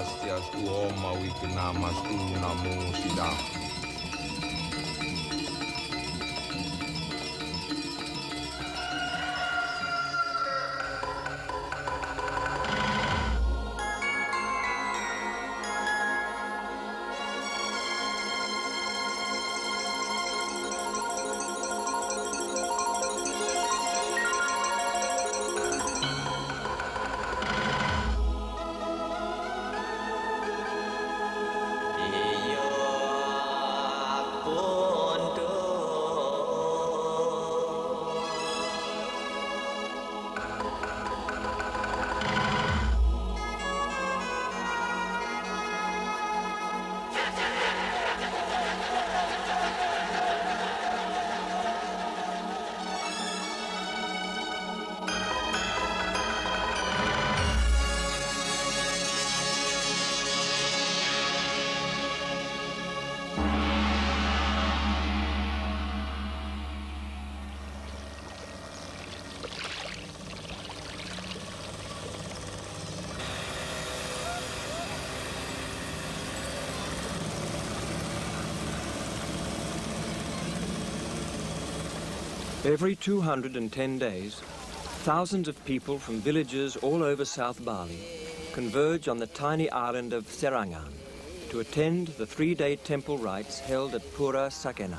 swastias tu oma wiknamas tu namo sida. Every 210 days, thousands of people from villages all over South Bali converge on the tiny island of Serangan to attend the 3-day temple rites held at Pura Sakenan.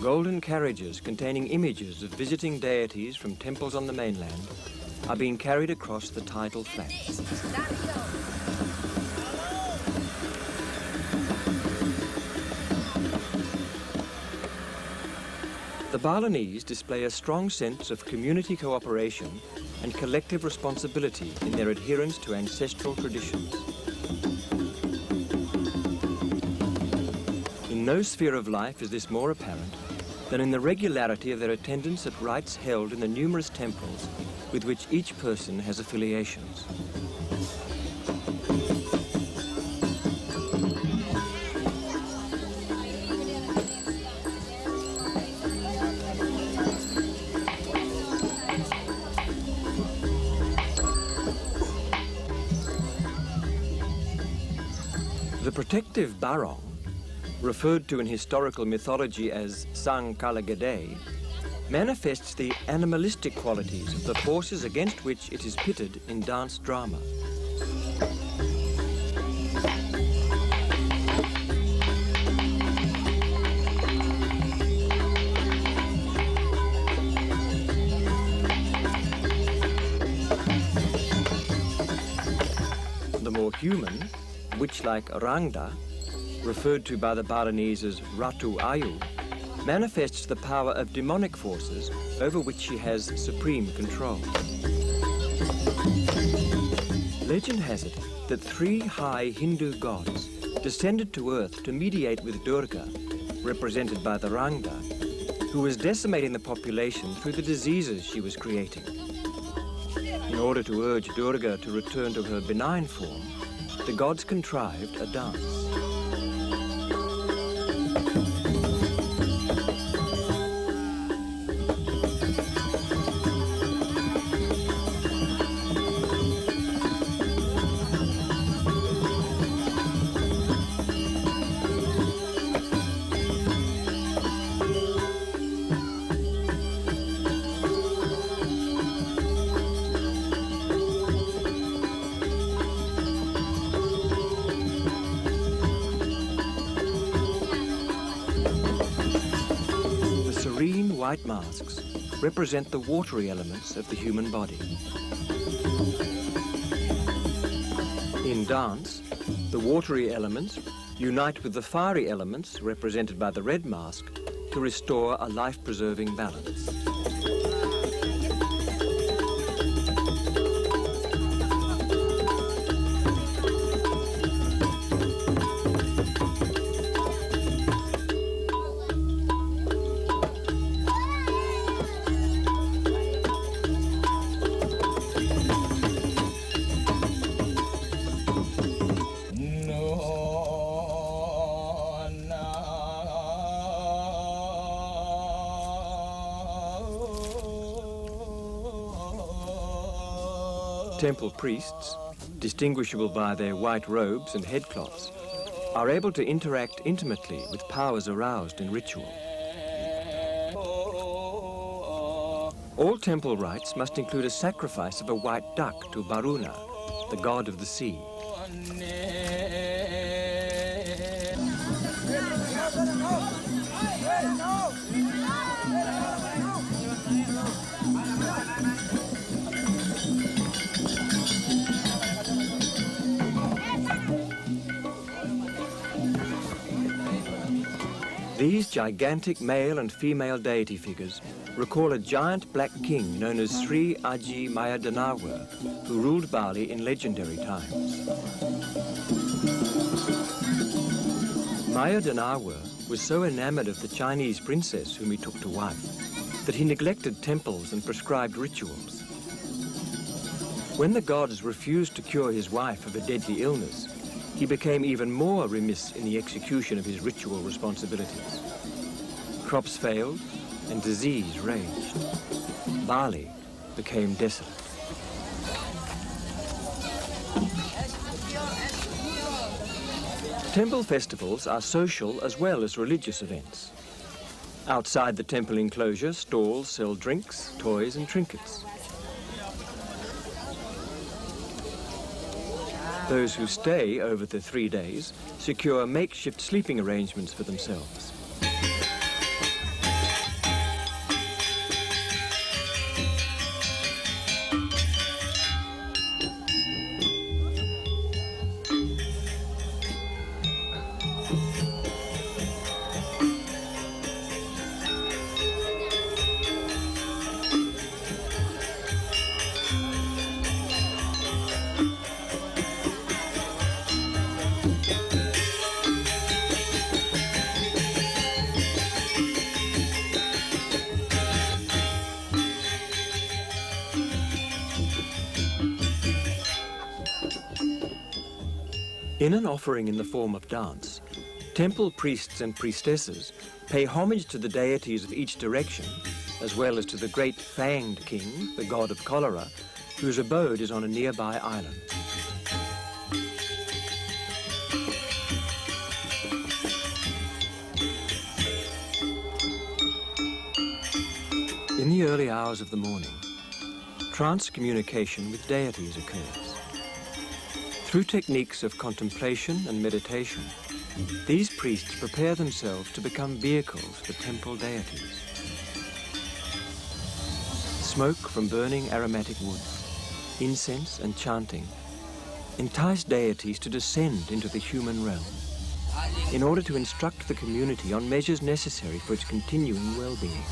Golden carriages containing images of visiting deities from temples on the mainland are being carried across the tidal flats. The Balinese display a strong sense of community cooperation and collective responsibility in their adherence to ancestral traditions. In no sphere of life is this more apparent than in the regularity of their attendance at rites held in the numerous temples with which each person has affiliations. The protective barong, referred to in historical mythology as Sang Kalagade, manifests the animalistic qualities of the forces against which it is pitted in dance drama. The more human, witch-like Rangda, referred to by the Balinese as Ratu Ayu, manifests the power of demonic forces over which she has supreme control. Legend has it that 3 high Hindu gods descended to earth to mediate with Durga, represented by the Rangda, who was decimating the population through the diseases she was creating. In order to urge Durga to return to her benign form, the gods contrived a dance. White masks represent the watery elements of the human body. In dance, the watery elements unite with the fiery elements represented by the red mask to restore a life-preserving balance. Temple priests, distinguishable by their white robes and headcloths, are able to interact intimately with powers aroused in ritual. All temple rites must include a sacrifice of a white duck to Varuna, the god of the sea. These gigantic male and female deity figures recall a giant black king known as Sri Aji Mayadanawa, who ruled Bali in legendary times. Mayadanawa was so enamored of the Chinese princess whom he took to wife that he neglected temples and prescribed rituals. When the gods refused to cure his wife of a deadly illness, he became even more remiss in the execution of his ritual responsibilities. Crops failed and disease raged. Bali became desolate. Temple festivals are social as well as religious events. Outside the temple enclosure, stalls sell drinks, toys and trinkets. Those who stay over the 3 days secure makeshift sleeping arrangements for themselves. In an offering in the form of dance, temple priests and priestesses pay homage to the deities of each direction, as well as to the great fanged king, the god of cholera, whose abode is on a nearby island. In the early hours of the morning, trance communication with deities occurs. Through techniques of contemplation and meditation, these priests prepare themselves to become vehicles for temple deities. Smoke from burning aromatic woods, incense and chanting entice deities to descend into the human realm in order to instruct the community on measures necessary for its continuing well-being.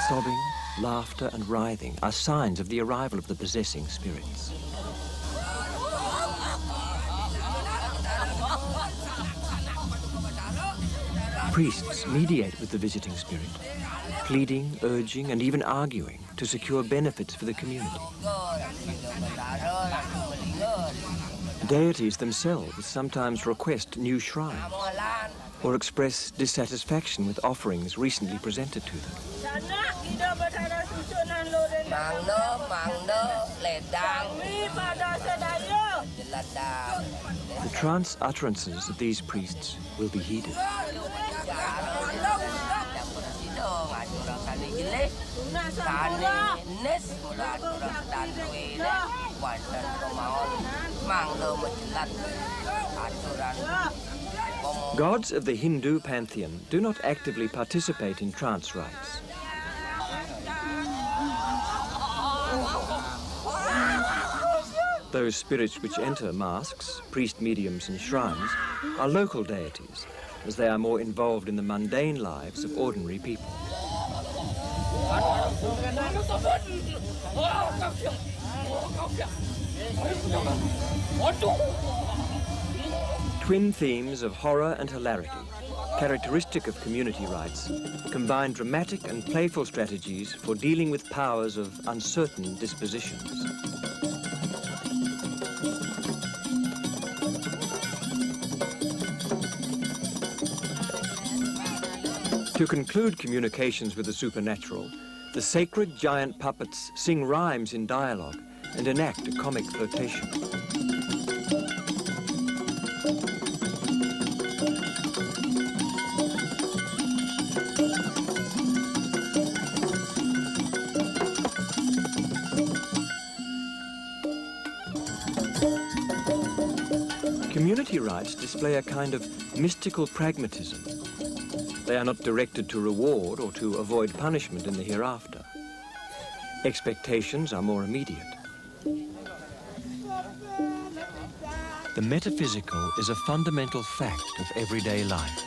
Sobbing, laughter and writhing are signs of the arrival of the possessing spirits. Priests mediate with the visiting spirit, pleading, urging and even arguing to secure benefits for the community. Deities themselves sometimes request new shrines or express dissatisfaction with offerings recently presented to them. The trance utterances of these priests will be heeded. Gods of the Hindu pantheon do not actively participate in trance rites. Those spirits which enter masks, priest mediums and shrines are local deities, as they are more involved in the mundane lives of ordinary people. Twin themes of horror and hilarity characteristic of community rites, combine dramatic and playful strategies for dealing with powers of uncertain dispositions. To conclude communications with the supernatural, the sacred giant puppets sing rhymes in dialogue and enact a comic flirtation. Community rites display a kind of mystical pragmatism. They are not directed to reward or to avoid punishment in the hereafter. Expectations are more immediate. The metaphysical is a fundamental fact of everyday life.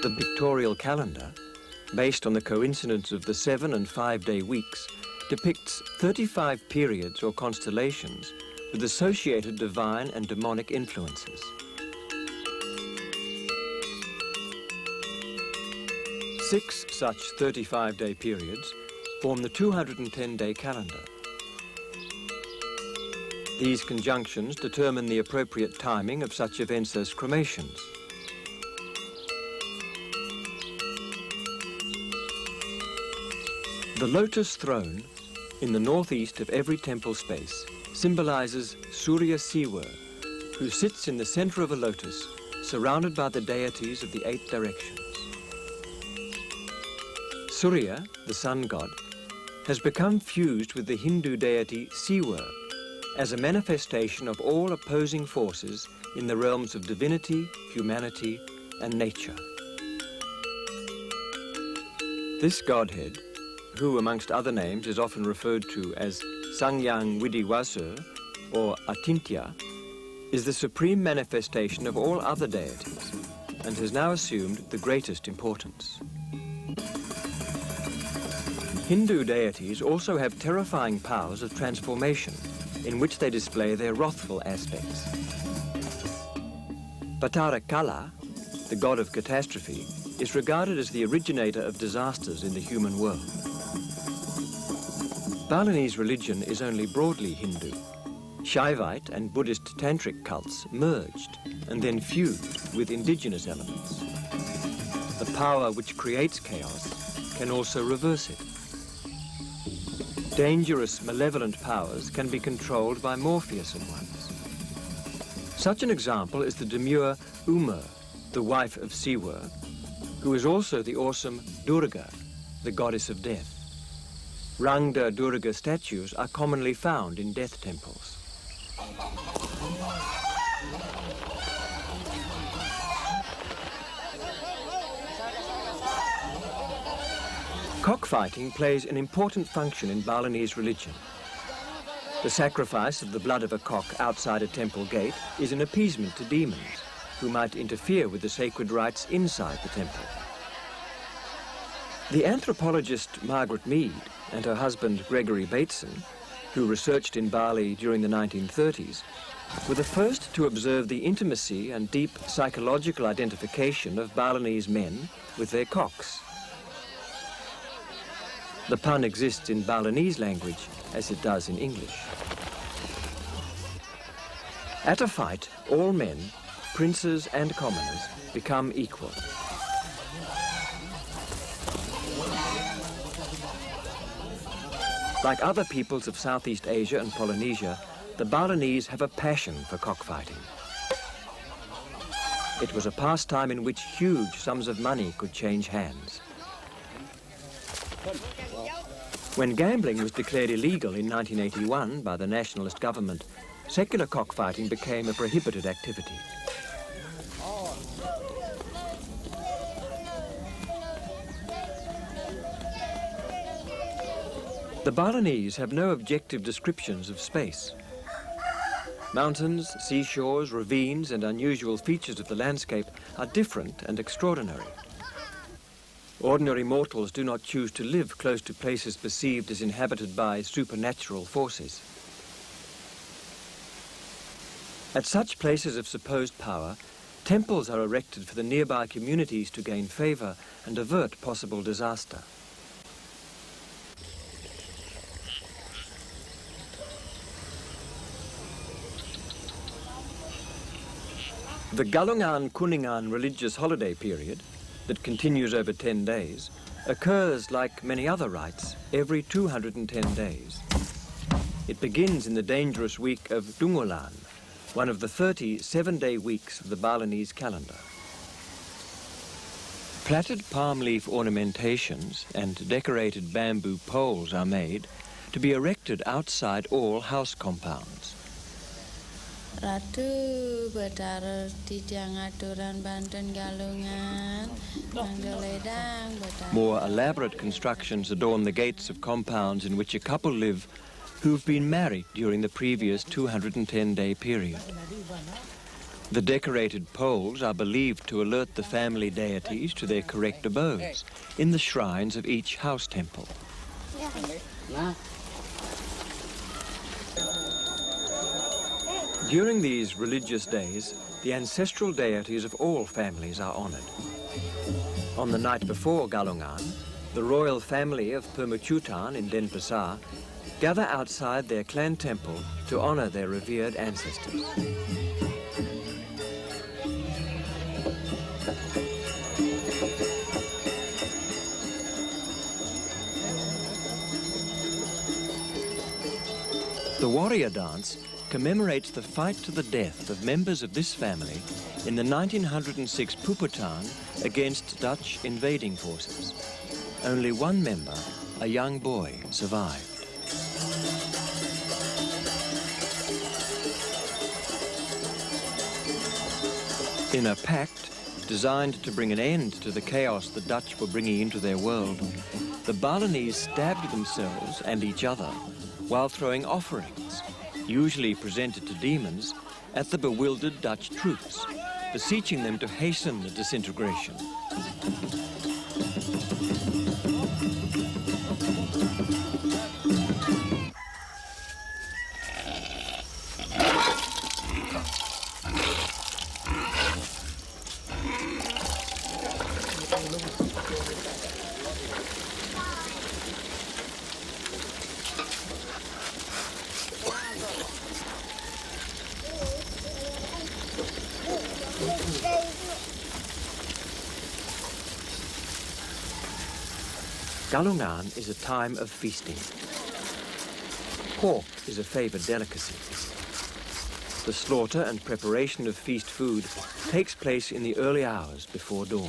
The pictorial calendar, based on the coincidence of the 7- and 5-day weeks, depicts 35 periods or constellations with associated divine and demonic influences. 6 such 35-day periods form the 210-day calendar. These conjunctions determine the appropriate timing of such events as cremations. The lotus throne in the northeast of every temple space symbolizes Surya Siwa, who sits in the center of a lotus surrounded by the deities of the 8 directions. Surya, the sun god, has become fused with the Hindu deity Siwa as a manifestation of all opposing forces in the realms of divinity, humanity, and nature. This godhead, who amongst other names is often referred to as Sangyang Widiwasur or Atintya, is the supreme manifestation of all other deities and has now assumed the greatest importance. Hindu deities also have terrifying powers of transformation in which they display their wrathful aspects. Patara Kala, the god of catastrophe, is regarded as the originator of disasters in the human world. Balinese religion is only broadly Hindu. Shaivite and Buddhist tantric cults merged and then fused with indigenous elements. The power which creates chaos can also reverse it. Dangerous, malevolent powers can be controlled by more fearsome ones. Such an example is the demure Uma, the wife of Siwa, who is also the awesome Durga, the goddess of death. Rangda Durga statues are commonly found in death temples. Cockfighting plays an important function in Balinese religion. The sacrifice of the blood of a cock outside a temple gate is an appeasement to demons who might interfere with the sacred rites inside the temple. The anthropologist Margaret Mead and her husband Gregory Bateson, who researched in Bali during the 1930s, were the first to observe the intimacy and deep psychological identification of Balinese men with their cocks. The pun exists in Balinese language as it does in English. At a fight, all men, princes and commoners, become equal. Like other peoples of Southeast Asia and Polynesia, the Balinese have a passion for cockfighting. It was a pastime in which huge sums of money could change hands. When gambling was declared illegal in 1981 by the nationalist government, secular cockfighting became a prohibited activity. The Balinese have no objective descriptions of space. Mountains, seashores, ravines, and unusual features of the landscape are different and extraordinary. Ordinary mortals do not choose to live close to places perceived as inhabited by supernatural forces. At such places of supposed power, temples are erected for the nearby communities to gain favor and avert possible disaster. The Galungan Kuningan religious holiday period, that continues over 10 days, occurs, like many other rites, every 210 days. It begins in the dangerous week of Dungulan, one of the 30 7-day weeks of the Balinese calendar. Plaited palm leaf ornamentations and decorated bamboo poles are made to be erected outside all house compounds. Ratu Betara Tijang Aturan Banten Galungan Manggaledang Betara. More elaborate constructions adorn the gates of compounds in which a couple live who've been married during the previous 210-day period. The decorated poles are believed to alert the family deities to their correct abodes in the shrines of each house temple. During these religious days, the ancestral deities of all families are honored. On the night before Galungan, the royal family of Permachutan in Denpasar gather outside their clan temple to honor their revered ancestors. The warrior dance commemorates the fight to the death of members of this family in the 1906 Puputan against Dutch invading forces. Only one member, a young boy, survived. In a pact designed to bring an end to the chaos the Dutch were bringing into their world, the Balinese stabbed themselves and each other while throwing offerings, usually presented to demons, at the bewildered Dutch troops, beseeching them to hasten the disintegration. Galungan is a time of feasting. Pork is a favored delicacy. The slaughter and preparation of feast food takes place in the early hours before dawn.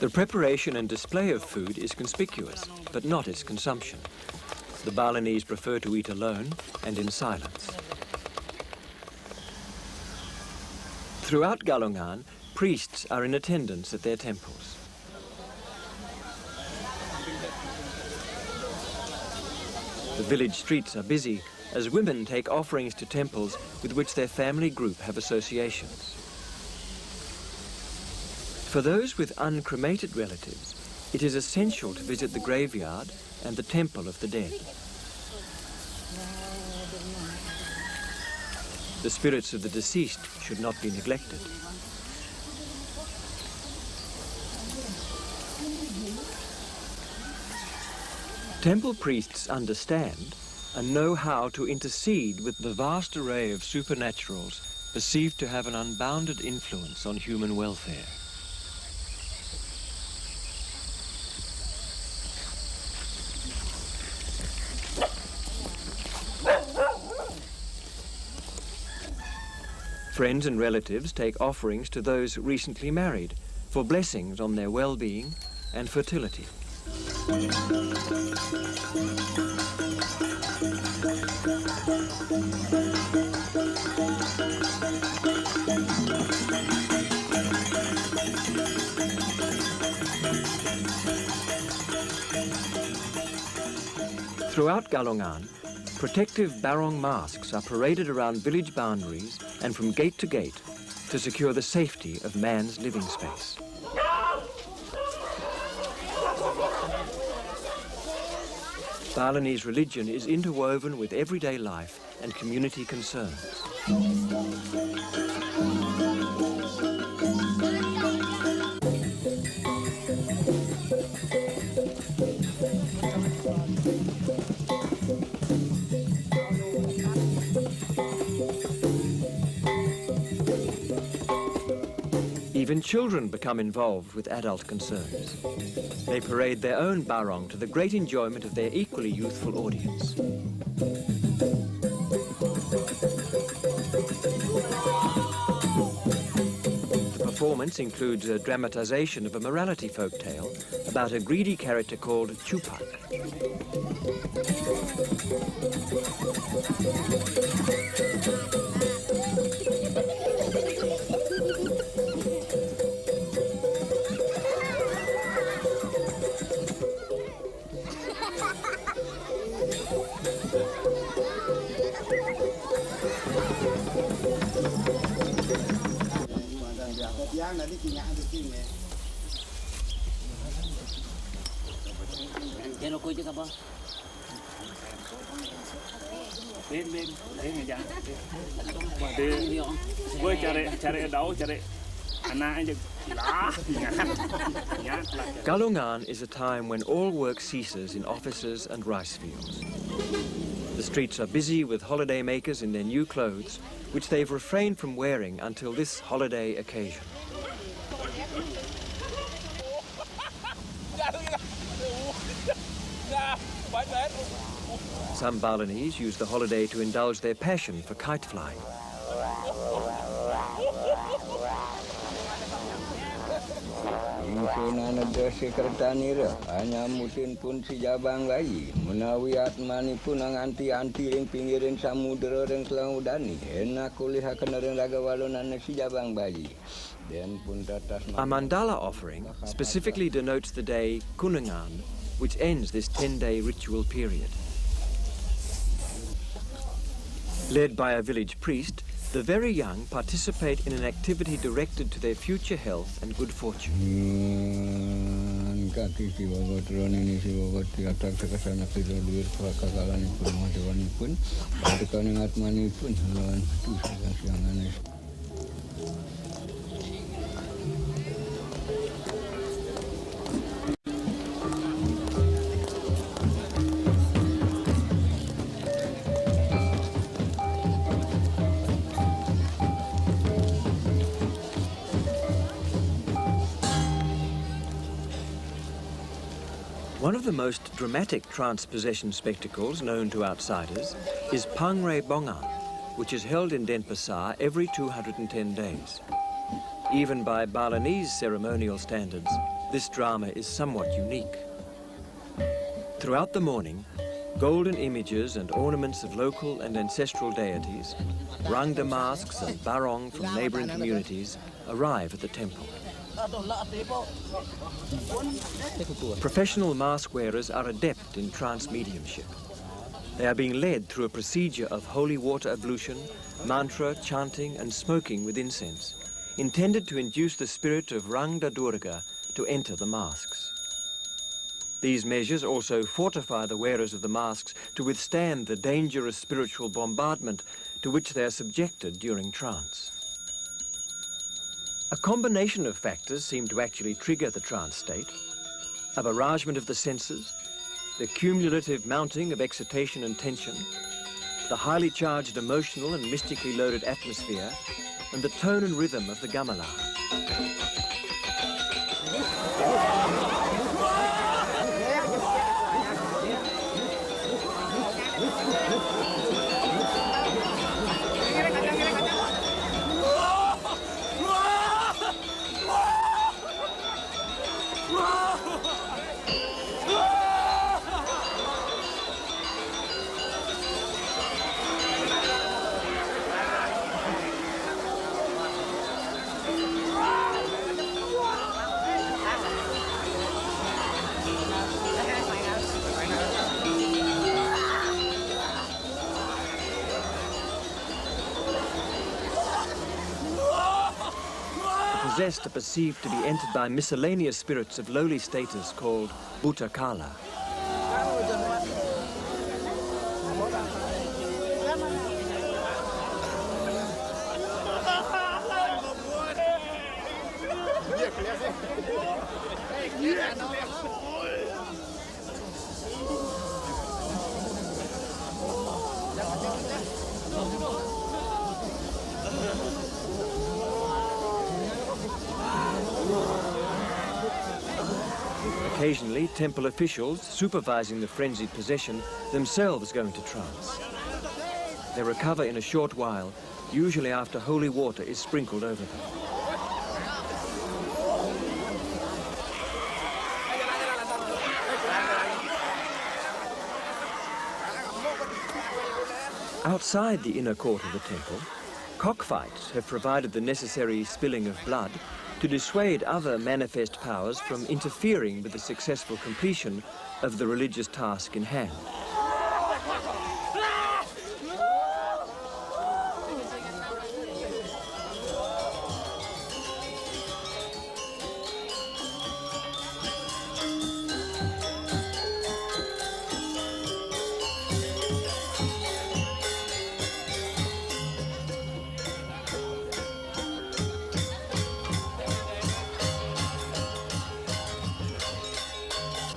The preparation and display of food is conspicuous, but not its consumption. The Balinese prefer to eat alone and in silence. Throughout Galungan, priests are in attendance at their temples. The village streets are busy as women take offerings to temples with which their family group have associations. For those with uncremated relatives, it is essential to visit the graveyard and the temple of the dead. The spirits of the deceased should not be neglected. Temple priests understand and know how to intercede with the vast array of supernaturals perceived to have an unbounded influence on human welfare. Friends and relatives take offerings to those recently married for blessings on their well-being and fertility. Throughout Galungan, protective barong masks are paraded around village boundaries and from gate to gate to secure the safety of man's living space. Balinese religion is interwoven with everyday life and community concerns. Even children become involved with adult concerns. They parade their own barong to the great enjoyment of their equally youthful audience. The performance includes a dramatization of a morality folk tale about a greedy character called Chupak. Galungan is a time when all work ceases in offices and rice fields. The streets are busy with holiday makers in their new clothes, which they've refrained from wearing until this holiday occasion. Some Balinese use the holiday to indulge their passion for kite flying. Hanya mutin pun si jabang bayi menawi atmani pun anti-anti ring pinggiring samudera ring selaudani enak kuliah kena ring ragawalonan si jabang bayi. A mandala offering specifically denotes the day Kunungan, which ends this 10-day ritual period. Led by a village priest, the very young participate in an activity directed to their future health and good fortune. One of the most dramatic trance possession spectacles known to outsiders is Pangre Bongan, which is held in Denpasar every 210 days. Even by Balinese ceremonial standards, this drama is somewhat unique. Throughout the morning, golden images and ornaments of local and ancestral deities, Rangda masks and barong from neighboring communities arrive at the temple. Professional mask wearers are adept in trance mediumship. They are being led through a procedure of holy water ablution, mantra, chanting and smoking with incense, intended to induce the spirit of Rangda Durga to enter the masks. These measures also fortify the wearers of the masks to withstand the dangerous spiritual bombardment to which they are subjected during trance. A combination of factors seem to actually trigger the trance state: a barragement of the senses, the cumulative mounting of excitation and tension, the highly charged emotional and mystically loaded atmosphere, and the tone and rhythm of the gamelan. possessed are perceived to be entered by miscellaneous spirits of lowly status called Bhutakala. Occasionally, temple officials supervising the frenzied possession themselves go into trance. They recover in a short while, usually after holy water is sprinkled over them. Outside the inner court of the temple, cockfights have provided the necessary spilling of blood to dissuade other manifest powers from interfering with the successful completion of the religious task in hand.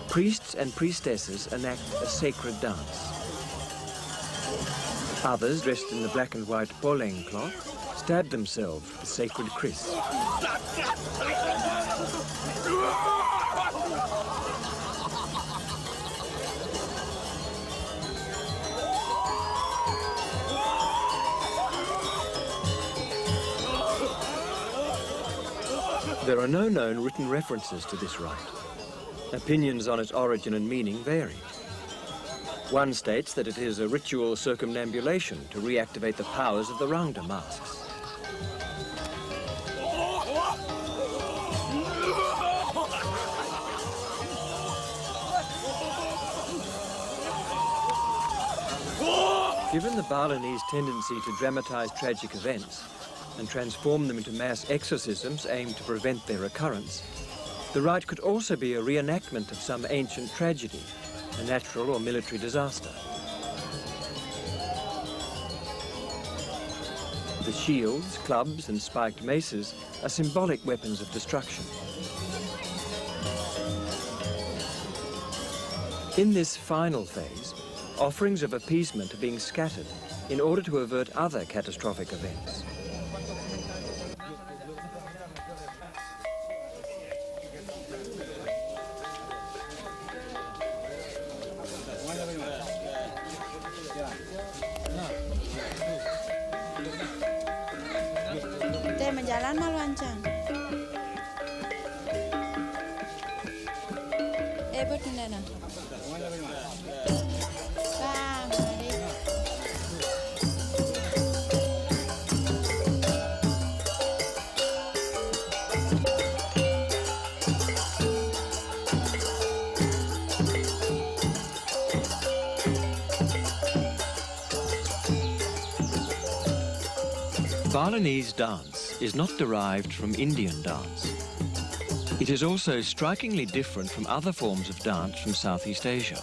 Priests and priestesses enact a sacred dance. Others, dressed in the black and white poleng cloth, stab themselves with the sacred kris. There are no known written references to this rite. Opinions on its origin and meaning vary. One states that it is a ritual circumambulation to reactivate the powers of the Rangda masks. Given the Balinese tendency to dramatize tragic events and transform them into mass exorcisms aimed to prevent their recurrence, the rite could also be a reenactment of some ancient tragedy, a natural or military disaster. The shields, clubs and spiked maces are symbolic weapons of destruction. In this final phase, offerings of appeasement are being scattered in order to avert other catastrophic events. Jalan mal wancang. Betul nana. Bang, mari. Balinese dance is not derived from Indian dance. It is also strikingly different from other forms of dance from Southeast Asia.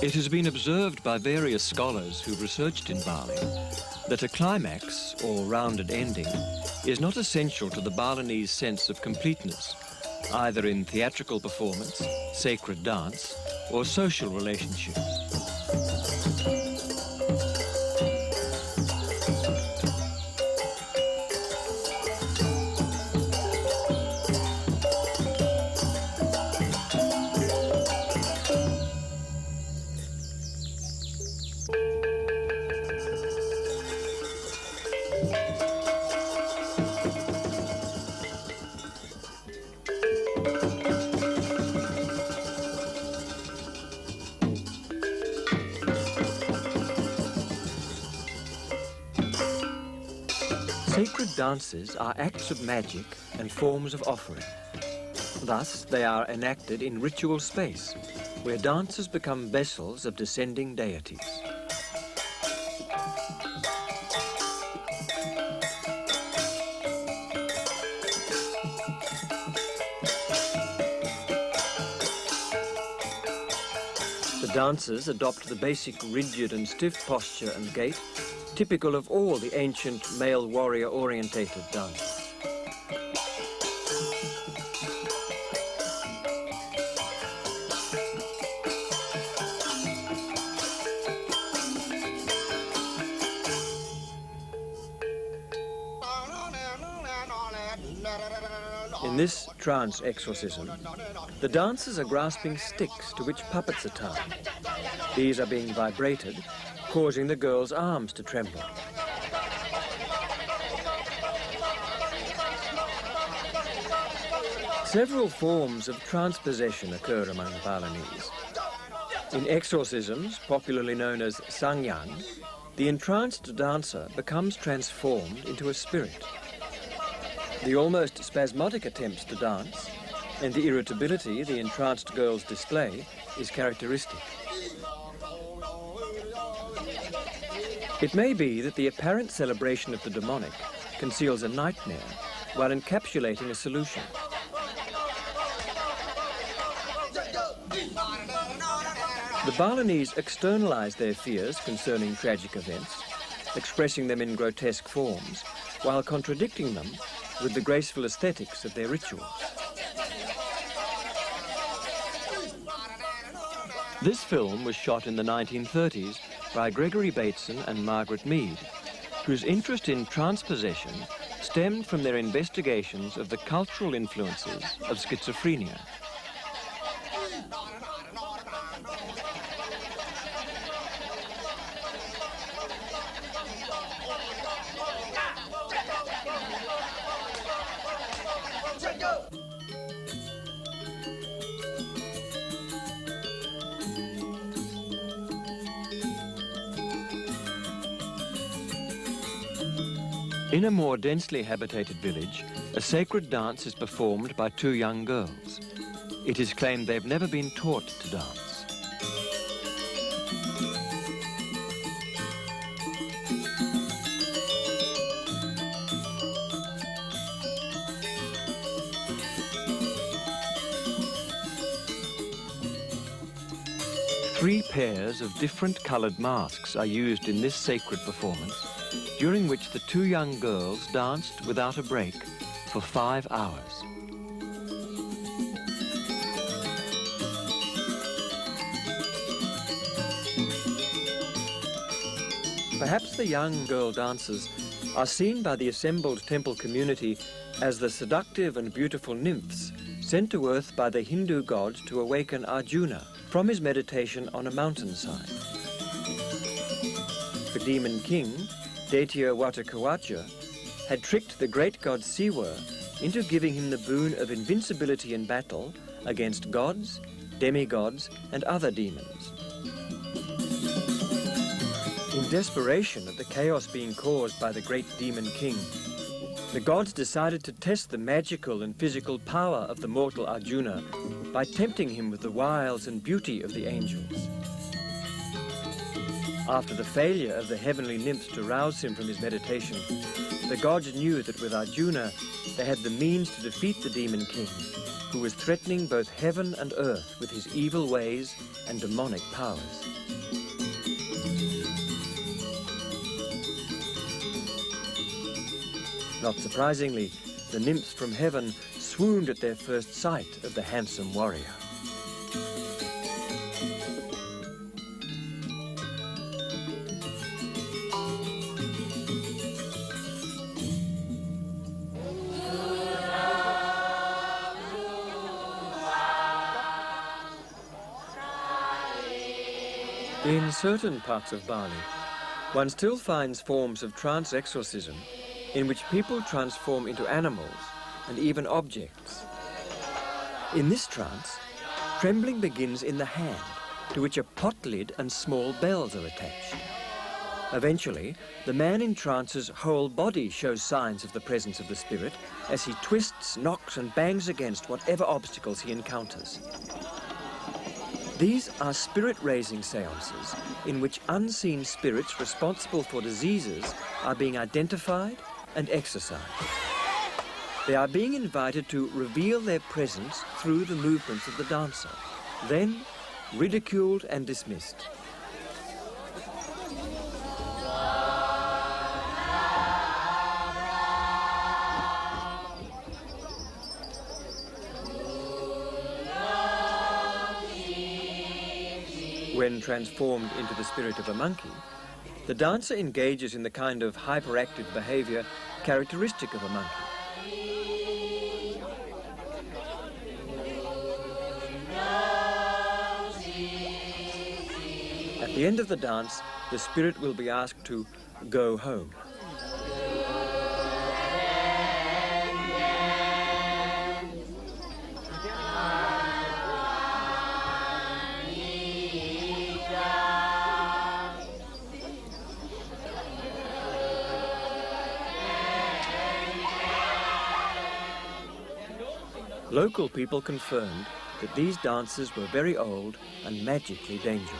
It has been observed by various scholars who've researched in Bali that a climax, or rounded ending, is not essential to the Balinese sense of completeness, either in theatrical performance, sacred dance, or social relationships. Sacred dances are acts of magic and forms of offering. Thus, they are enacted in ritual space, where dancers become vessels of descending deities. The dancers adopt the basic rigid and stiff posture and gait typical of all the ancient male warrior-orientated dances. In this trance exorcism, the dancers are grasping sticks to which puppets are tied. These are being vibrated, causing the girls' arms to tremble. Several forms of trance possession occur among the Balinese. In exorcisms, popularly known as sangyang, the entranced dancer becomes transformed into a spirit. The almost spasmodic attempts to dance and the irritability the entranced girls display is characteristic. It may be that the apparent celebration of the demonic conceals a nightmare while encapsulating a solution. The Balinese externalize their fears concerning tragic events, expressing them in grotesque forms, while contradicting them with the graceful aesthetics of their rituals. This film was shot in the 1930s by Gregory Bateson and Margaret Mead, whose interest in trance possession stemmed from their investigations of the cultural influences of schizophrenia. In a more densely habitated village, a sacred dance is performed by two young girls. It is claimed they've never been taught to dance. Three pairs of different colored masks are used in this sacred performance, during which the two young girls danced without a break for 5 hours. Perhaps the young girl dancers are seen by the assembled temple community as the seductive and beautiful nymphs sent to earth by the Hindu gods to awaken Arjuna from his meditation on a mountainside. The demon king, Daitya Watakawacha, had tricked the great god Siwa into giving him the boon of invincibility in battle against gods, demigods, and other demons. In desperation at the chaos being caused by the great demon king, the gods decided to test the magical and physical power of the mortal Arjuna by tempting him with the wiles and beauty of the angels. After the failure of the heavenly nymphs to rouse him from his meditation, the gods knew that with Arjuna they had the means to defeat the demon king, who was threatening both heaven and earth with his evil ways and demonic powers. Not surprisingly, the nymphs from heaven swooned at their first sight of the handsome warrior. In certain parts of Bali, one still finds forms of trance exorcism in which people transform into animals and even objects. In this trance, trembling begins in the hand, to which a pot lid and small bells are attached. Eventually, the man in trance's whole body shows signs of the presence of the spirit as he twists, knocks and bangs against whatever obstacles he encounters. These are spirit-raising seances in which unseen spirits responsible for diseases are being identified and exorcised. They are being invited to reveal their presence through the movements of the dancer, then ridiculed and dismissed. When transformed into the spirit of a monkey, the dancer engages in the kind of hyperactive behavior characteristic of a monkey. At the end of the dance, the spirit will be asked to go home. Local people confirmed that these dances were very old and magically dangerous.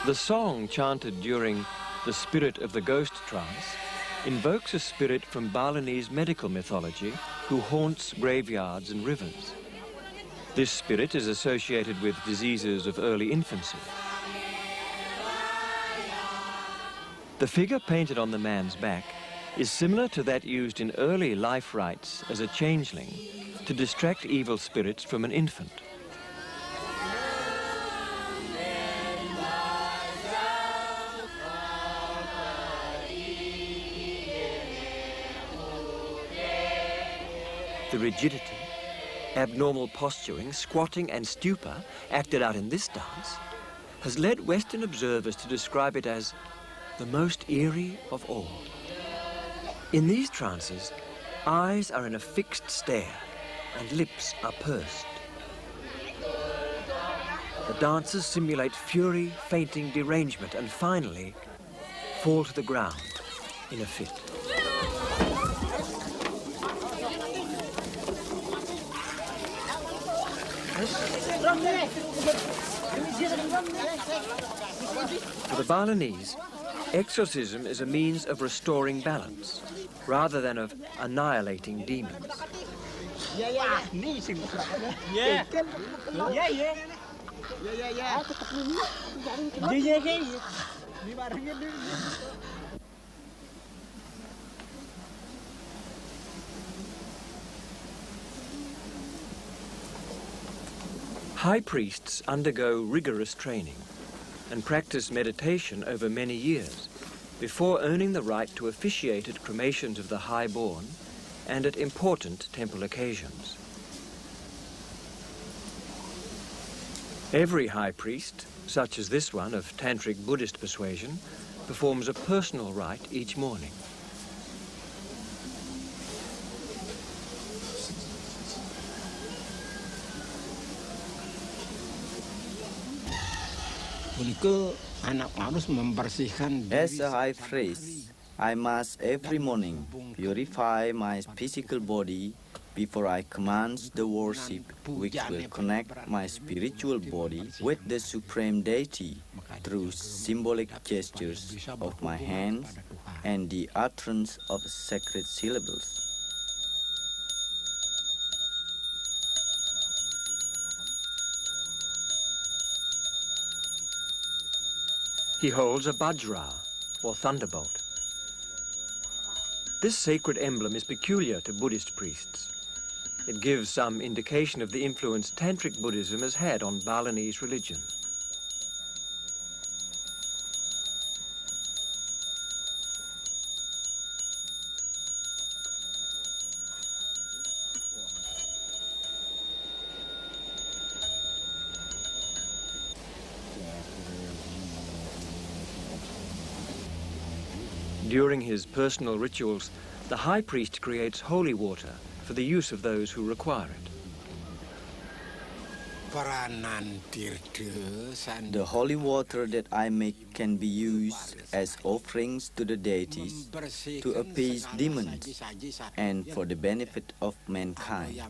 The song chanted during the Spirit of the Ghost trance invokes a spirit from Balinese medical mythology who haunts graveyards and rivers. This spirit is associated with diseases of early infancy. The figure painted on the man's back is similar to that used in early life rites as a changeling to distract evil spirits from an infant. The rigidity, abnormal posturing, squatting and stupor acted out in this dance has led Western observers to describe it as the most eerie of all. In these trances, eyes are in a fixed stare and lips are pursed. The dancers simulate fury, fainting, derangement and finally fall to the ground in a fit. For the Balinese, exorcism is a means of restoring balance, rather than of annihilating demons. High priests undergo rigorous training and practice meditation over many years before earning the right to officiate at cremations of the highborn and at important temple occasions. Every high priest, such as this one of Tantric Buddhist persuasion, performs a personal rite each morning. As a high priest, I must every morning purify my physical body before I commence the worship, which will connect my spiritual body with the Supreme Deity through symbolic gestures of my hands and the utterance of sacred syllables. He holds a bajra, or thunderbolt. This sacred emblem is peculiar to Buddhist priests. It gives some indication of the influence Tantric Buddhism has had on Balinese religion. During his personal rituals, the high priest creates holy water for the use of those who require it. The holy water that I make can be used as offerings to the deities to appease demons and for the benefit of mankind.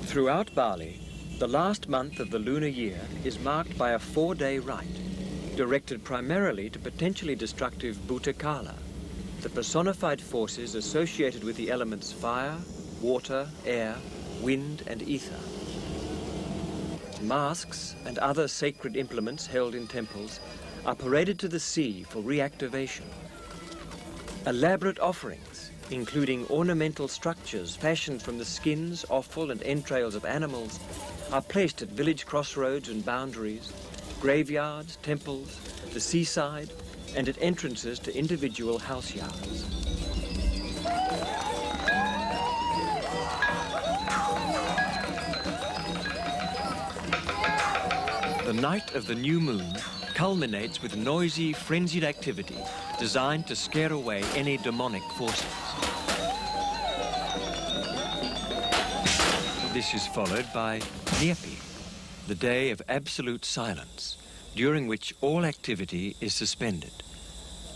Throughout Bali, the last month of the lunar year is marked by a 4-day rite, directed primarily to potentially destructive Bhutakala, the personified forces associated with the elements fire, water, air, wind and ether. Masks and other sacred implements held in temples are paraded to the sea for reactivation. Elaborate offerings, including ornamental structures fashioned from the skins, offal and entrails of animals, are placed at village crossroads and boundaries, graveyards, temples, the seaside, and at entrances to individual house yards. The night of the new moon culminates with noisy, frenzied activity designed to scare away any demonic forces. This is followed by Nyepi, the day of absolute silence, during which all activity is suspended.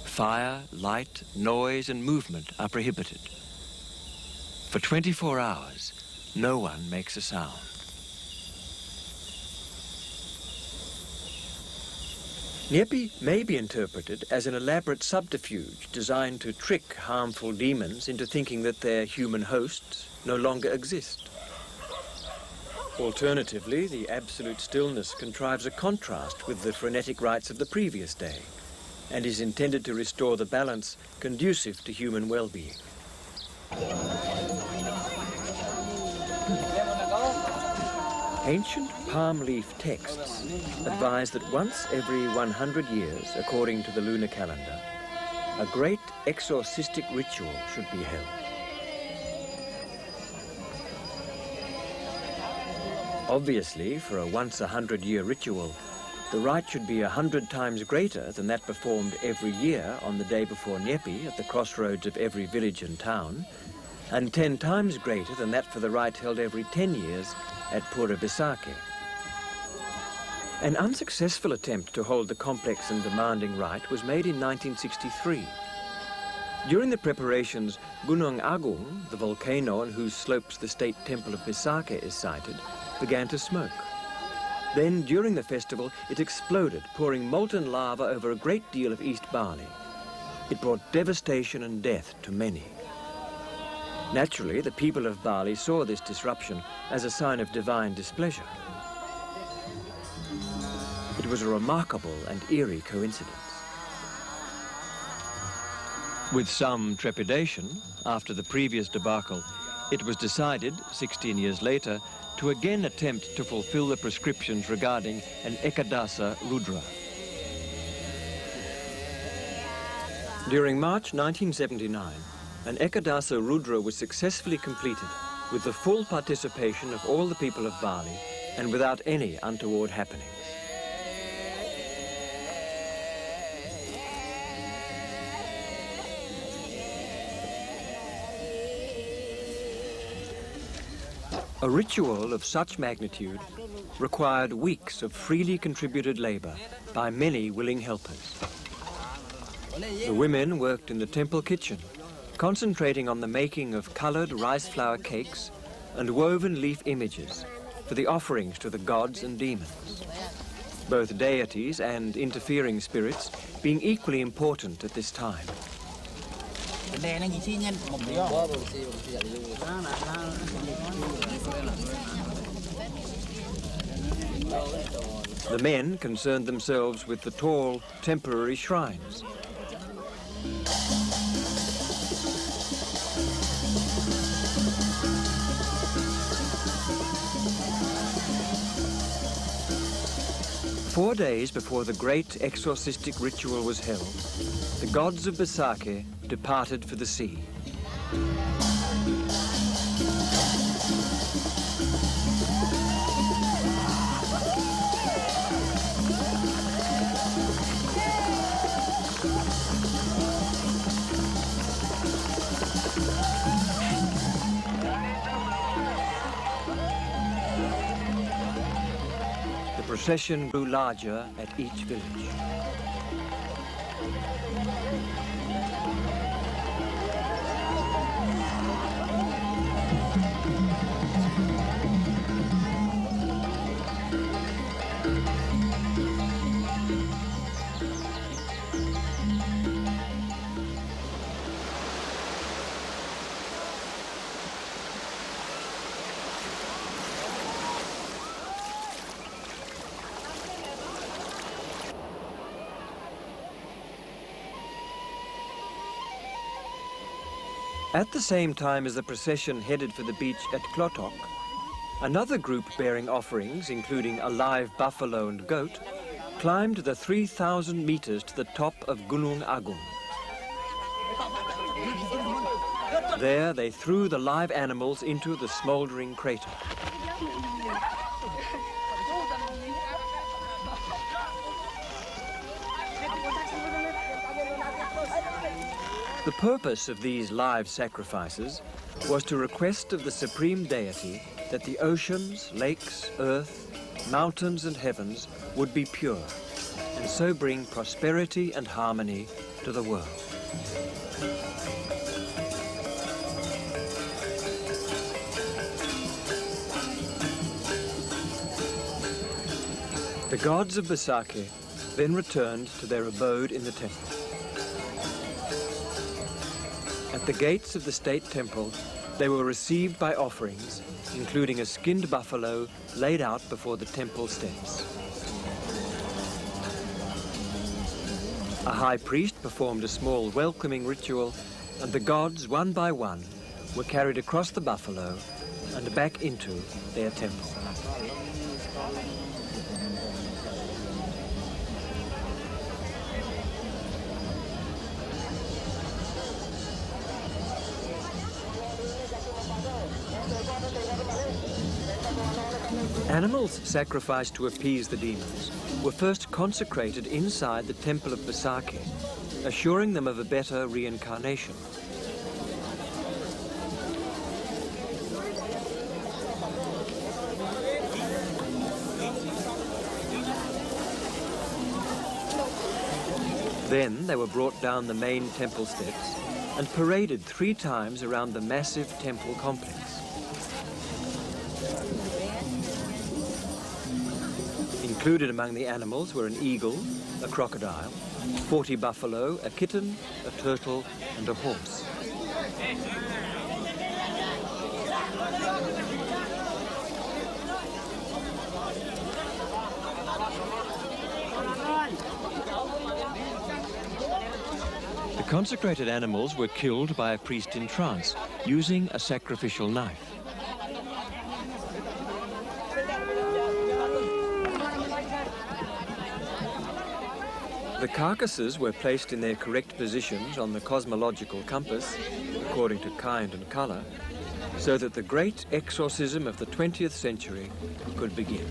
Fire, light, noise and movement are prohibited. For 24 hours, no one makes a sound. Nyepi may be interpreted as an elaborate subterfuge designed to trick harmful demons into thinking that their human hosts no longer exist. Alternatively, the absolute stillness contrives a contrast with the frenetic rites of the previous day and is intended to restore the balance conducive to human well-being. Ancient palm leaf texts advise that once every 100 years, according to the lunar calendar, a great exorcistic ritual should be held. Obviously, for a once-a-100-year ritual, the rite should be 100 times greater than that performed every year on the day before Nyepi at the crossroads of every village and town, and 10 times greater than that for the rite held every 10 years at Pura Besake. An unsuccessful attempt to hold the complex and demanding rite was made in 1963. During the preparations, Gunung Agung, the volcano on whose slopes the state temple of Besake is sited, began to smoke. Then, during the festival, it exploded, pouring molten lava over a great deal of East Bali. It brought devastation and death to many. Naturally, the people of Bali saw this disruption as a sign of divine displeasure. It was a remarkable and eerie coincidence. With some trepidation, after the previous debacle, it was decided, 16 years later, to again attempt to fulfill the prescriptions regarding an Ekadasa Rudra. During March 1979, an Ekadasa Rudra was successfully completed with the full participation of all the people of Bali and without any untoward happenings. A ritual of such magnitude required weeks of freely contributed labor by many willing helpers. The women worked in the temple kitchen, concentrating on the making of colored rice flour cakes and woven leaf images for the offerings to the gods and demons, both deities and interfering spirits being equally important at this time. The men concerned themselves with the tall, temporary shrines. Four days before the great exorcistic ritual was held, the gods of Besake departed for the sea. procession grew larger at each village. At the same time as the procession headed for the beach at Klotok, another group bearing offerings, including a live buffalo and goat, climbed the 3,000 meters to the top of Gunung Agung. There they threw the live animals into the smoldering crater. The purpose of these live sacrifices was to request of the Supreme Deity that the oceans, lakes, earth, mountains and heavens would be pure, and so bring prosperity and harmony to the world. The gods of Besake then returned to their abode in the temple. At the gates of the state temple, they were received by offerings, including a skinned buffalo laid out before the temple steps. A high priest performed a small welcoming ritual, and the gods, one by one, were carried across the buffalo and back into their temple. Animals sacrificed to appease the demons were first consecrated inside the temple of Besake, assuring them of a better reincarnation. Then they were brought down the main temple steps and paraded 3 times around the massive temple complex. Included among the animals were an eagle, a crocodile, 40 buffalo, a kitten, a turtle, and a horse. The consecrated animals were killed by a priest in trance, using a sacrificial knife. The carcasses were placed in their correct positions on the cosmological compass, according to kind and color, so that the great exorcism of the 20th century could begin.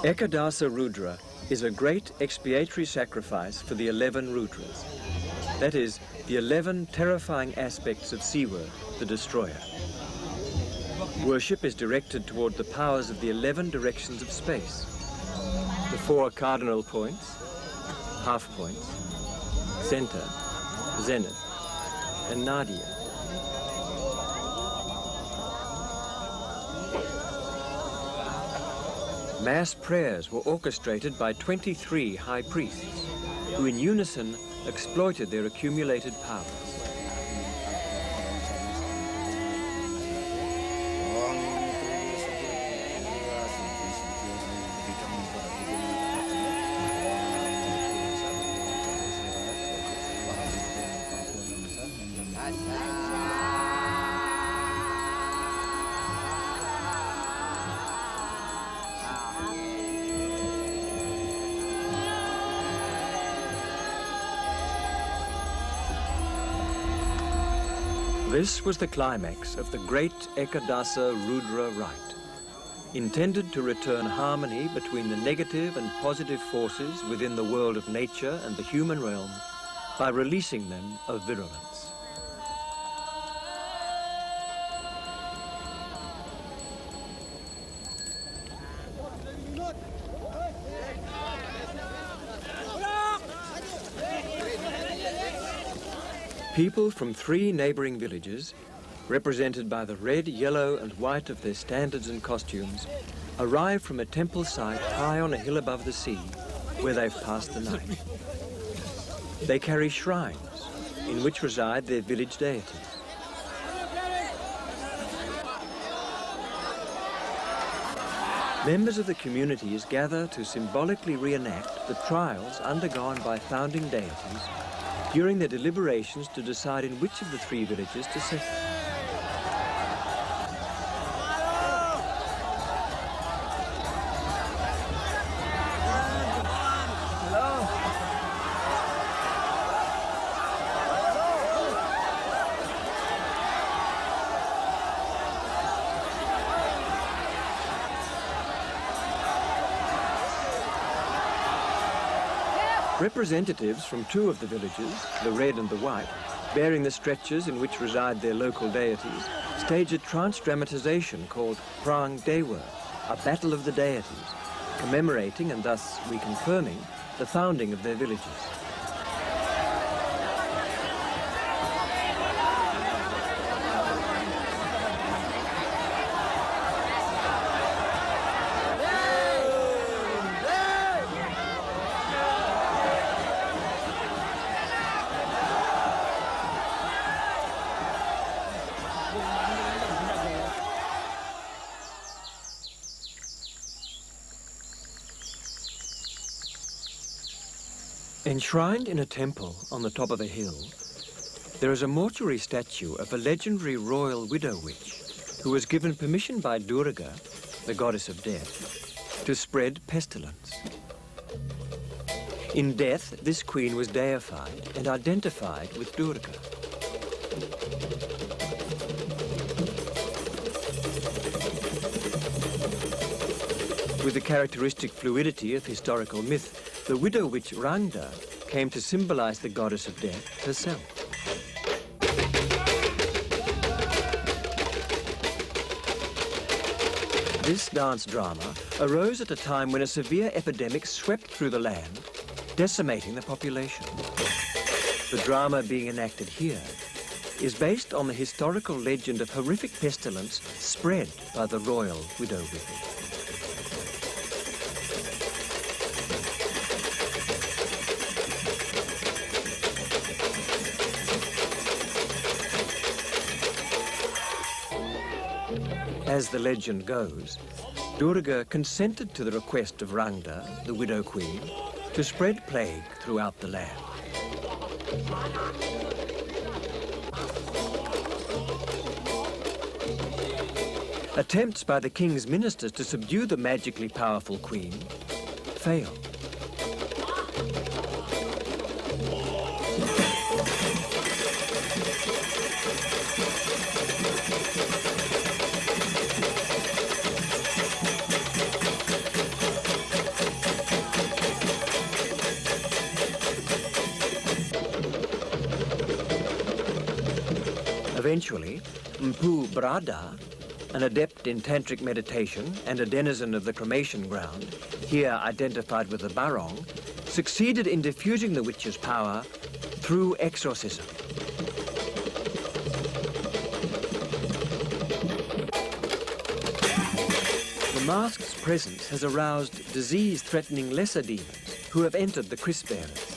Ekadasa Rudra is a great expiatory sacrifice for the 11 Rudras. That is, the 11 terrifying aspects of Siwa, the destroyer. Worship is directed toward the powers of the 11 directions of space. The 4 cardinal points, half points, center, zenith, and nadia. Mass prayers were orchestrated by 23 high priests, who in unison exploited their accumulated powers. This was the climax of the great Ekadasa Rudra rite, intended to return harmony between the negative and positive forces within the world of nature and the human realm by releasing them of virulence. People from 3 neighboring villages, represented by the red, yellow and white of their standards and costumes, arrive from a temple site high on a hill above the sea, where they've passed the night. They carry shrines, in which reside their village deities. Members of the communities gather to symbolically reenact the trials undergone by founding deities during their deliberations to decide in which of the 3 villages to settle. Representatives from 2 of the villages, the red and the white, bearing the stretchers in which reside their local deities, stage a trance dramatization called Prang Dewa, a battle of the deities, commemorating and thus reconfirming the founding of their villages. Enshrined in a temple on the top of a hill, there is a mortuary statue of a legendary royal widow witch who was given permission by Durga, the goddess of death, to spread pestilence. In death, this queen was deified and identified with Durga. With the characteristic fluidity of historical myth, the widow witch Rangda came to symbolize the goddess of death herself. This dance drama arose at a time when a severe epidemic swept through the land, decimating the population. The drama being enacted here is based on the historical legend of horrific pestilence spread by the royal widow witch. As the legend goes, Durga consented to the request of Rangda, the widow queen, to spread plague throughout the land. Attempts by the king's ministers to subdue the magically powerful queen failed. Eventually, Mpu Brada, an adept in tantric meditation and a denizen of the cremation ground, here identified with the Barong, succeeded in diffusing the witch's power through exorcism. The mask's presence has aroused disease-threatening lesser demons who have entered the Chris bearers.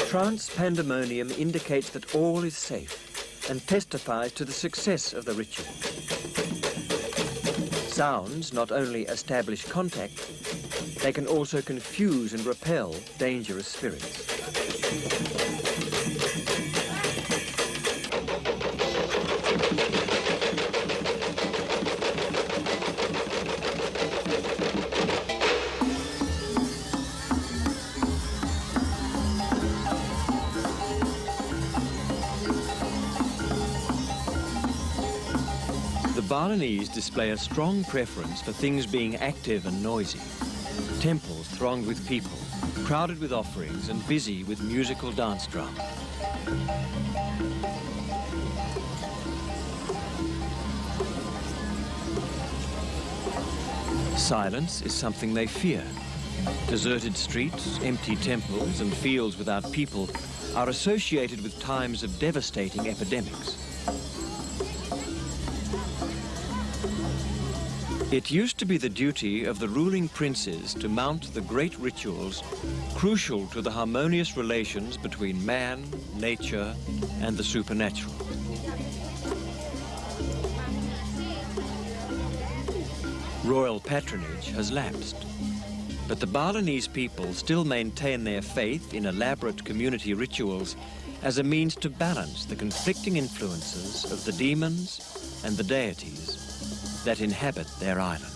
Trance pandemonium indicates that all is safe and testifies to the success of the ritual. Sounds not only establish contact, they can also confuse and repel dangerous spirits. Balinese display a strong preference for things being active and noisy. Temples thronged with people, crowded with offerings and busy with musical dance drums. Silence is something they fear. Deserted streets, empty temples and fields without people are associated with times of devastating epidemics. It used to be the duty of the ruling princes to mount the great rituals crucial to the harmonious relations between man, nature, and the supernatural. Royal patronage has lapsed, but the Balinese people still maintain their faith in elaborate community rituals as a means to balance the conflicting influences of the demons and the deities that inhabit their island.